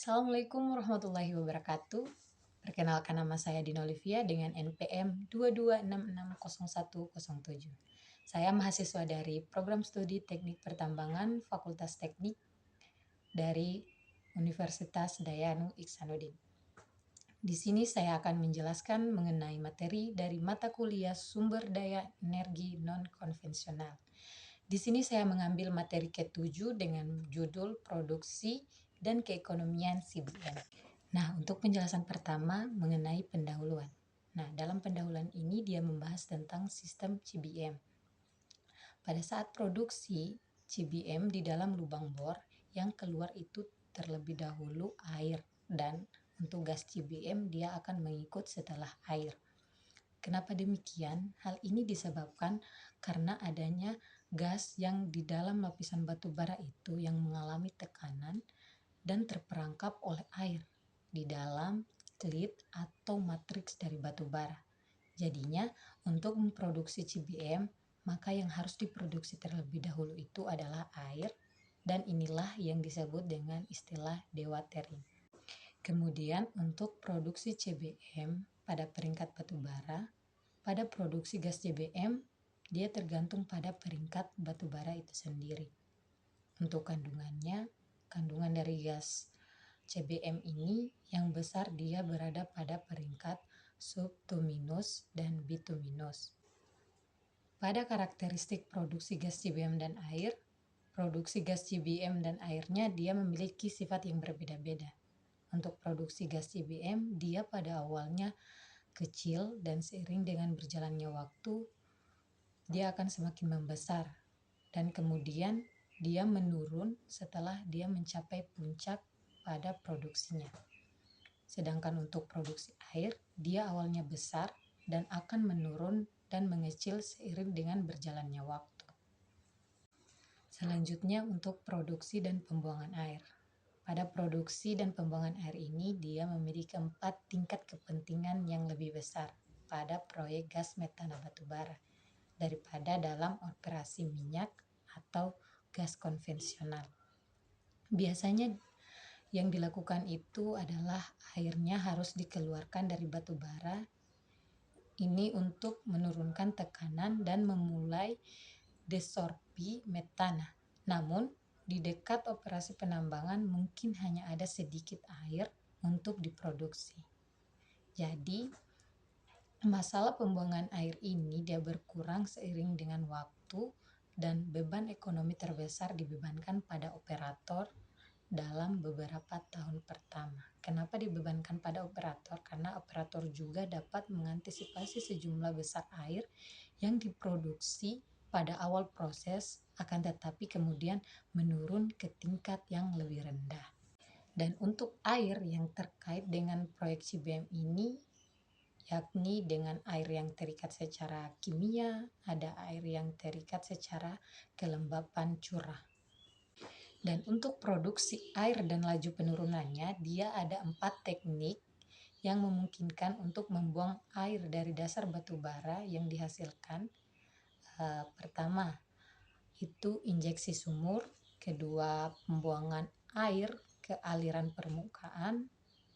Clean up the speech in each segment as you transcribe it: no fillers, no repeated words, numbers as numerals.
Assalamualaikum warahmatullahi wabarakatuh. Perkenalkan, nama saya Dina Olivia dengan NPM 22660107. Saya mahasiswa dari Program Studi Teknik Pertambangan Fakultas Teknik dari Universitas Dayanu Iksanuddin. Di sini saya akan menjelaskan mengenai materi dari mata kuliah Sumber Daya Energi Non-Konvensional. Di sini saya mengambil materi ke-7 dengan judul Produksi dan Keekonomian CBM. Nah, untuk penjelasan pertama mengenai pendahuluan. Nah, dalam pendahuluan ini dia membahas tentang sistem CBM. Pada saat produksi CBM di dalam lubang bor, yang keluar itu terlebih dahulu air, dan untuk gas CBM dia akan mengikut setelah air. Kenapa demikian? Hal ini disebabkan karena adanya gas yang di dalam lapisan batu bara itu yang mengalami tekanan dan terperangkap oleh air di dalam klit atau matriks dari batu bara. Jadinya untuk memproduksi CBM, maka yang harus diproduksi terlebih dahulu itu adalah air, dan inilah yang disebut dengan istilah deuterium. Kemudian untuk produksi CBM pada peringkat batu bara, pada produksi gas CBM, dia tergantung pada peringkat batu bara itu sendiri. Untuk kandungannya, kandungan dari gas CBM ini yang besar dia berada pada peringkat subtuminus dan bituminus. Pada karakteristik produksi gas CBM dan air, produksi gas CBM dan airnya dia memiliki sifat yang berbeda-beda. Untuk produksi gas CBM, dia pada awalnya kecil dan seiring dengan berjalannya waktu, dia akan semakin membesar dan kemudian dia menurun setelah dia mencapai puncak pada produksinya. Sedangkan untuk produksi air, dia awalnya besar dan akan menurun dan mengecil seiring dengan berjalannya waktu. Selanjutnya untuk produksi dan pembuangan air. Pada produksi dan pembuangan air ini, dia memiliki 4 tingkat kepentingan yang lebih besar pada proyek gas metana batubara daripada dalam operasi minyak atau gas konvensional. Biasanya yang dilakukan itu adalah airnya harus dikeluarkan dari batu bara ini untuk menurunkan tekanan dan memulai desorpsi metana. Namun, di dekat operasi penambangan mungkin hanya ada sedikit air untuk diproduksi. Jadi, masalah pembuangan air ini dia berkurang seiring dengan waktu dan beban ekonomi terbesar dibebankan pada operator dalam beberapa tahun pertama. Kenapa dibebankan pada operator? Karena operator juga dapat mengantisipasi sejumlah besar air yang diproduksi pada awal proses, akan tetapi kemudian menurun ke tingkat yang lebih rendah. Dan untuk air yang terkait dengan proyek CBM ini, yakni dengan air yang terikat secara kimia, ada air yang terikat secara kelembapan curah. Dan untuk produksi air dan laju penurunannya, dia ada 4 teknik yang memungkinkan untuk membuang air dari dasar batu bara yang dihasilkan. Pertama, itu injeksi sumur. Kedua, pembuangan air ke aliran permukaan.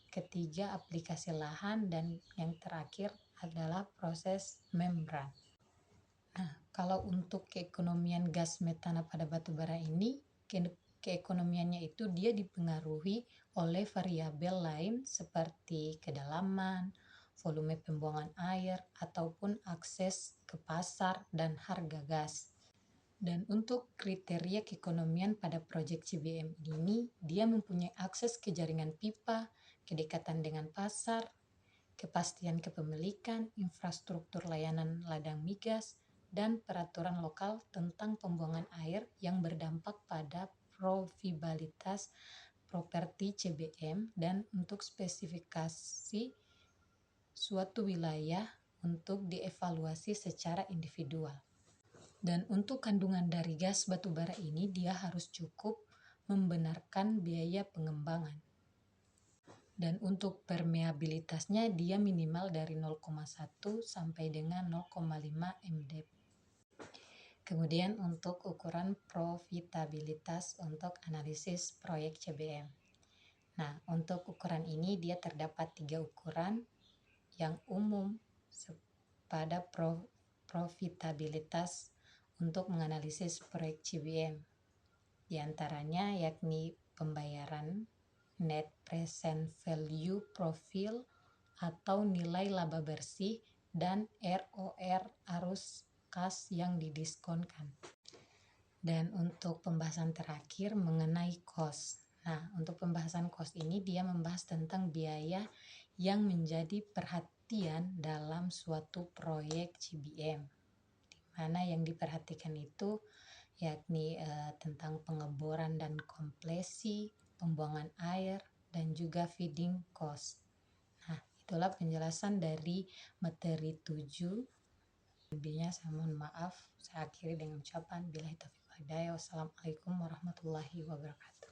Ketiga, aplikasi lahan. Dan yang terakhir adalah proses membran. Nah, kalau untuk keekonomian gas metana pada batu bara ini, keekonomiannya itu dia dipengaruhi oleh variabel lain seperti kedalaman, volume pembuangan air, ataupun akses ke pasar dan harga gas. Dan untuk kriteria keekonomian pada proyek CBM ini, dia mempunyai akses ke jaringan pipa, kedekatan dengan pasar, kepastian kepemilikan, infrastruktur layanan ladang migas, dan peraturan lokal tentang pembuangan air yang berdampak pada profitabilitas properti CBM, dan untuk spesifikasi suatu wilayah untuk dievaluasi secara individual. Dan untuk kandungan dari gas batu bara ini dia harus cukup membenarkan biaya pengembangan. Dan untuk permeabilitasnya dia minimal dari 0,1 sampai dengan 0,5 mdp. Kemudian untuk ukuran profitabilitas untuk analisis proyek CBM. Nah, untuk ukuran ini dia terdapat 3 ukuran yang umum pada profitabilitas untuk menganalisis proyek CBM. Di antaranya yakni pembayaran, net present value profile atau nilai laba bersih, dan ROR arus kas yang didiskonkan. Dan untuk pembahasan terakhir mengenai cost. Nah, untuk pembahasan cost ini dia membahas tentang biaya yang menjadi perhatian dalam suatu proyek CBM. Di mana yang diperhatikan itu yakni tentang pengeboran dan kompresi, pembuangan air, dan juga feeding cost. Nah, itulah penjelasan dari materi 7. Lebihnya saya mohon maaf. Saya akhiri dengan ucapan billahi taufiq wal hidayah. Wassalamualaikum warahmatullahi wabarakatuh.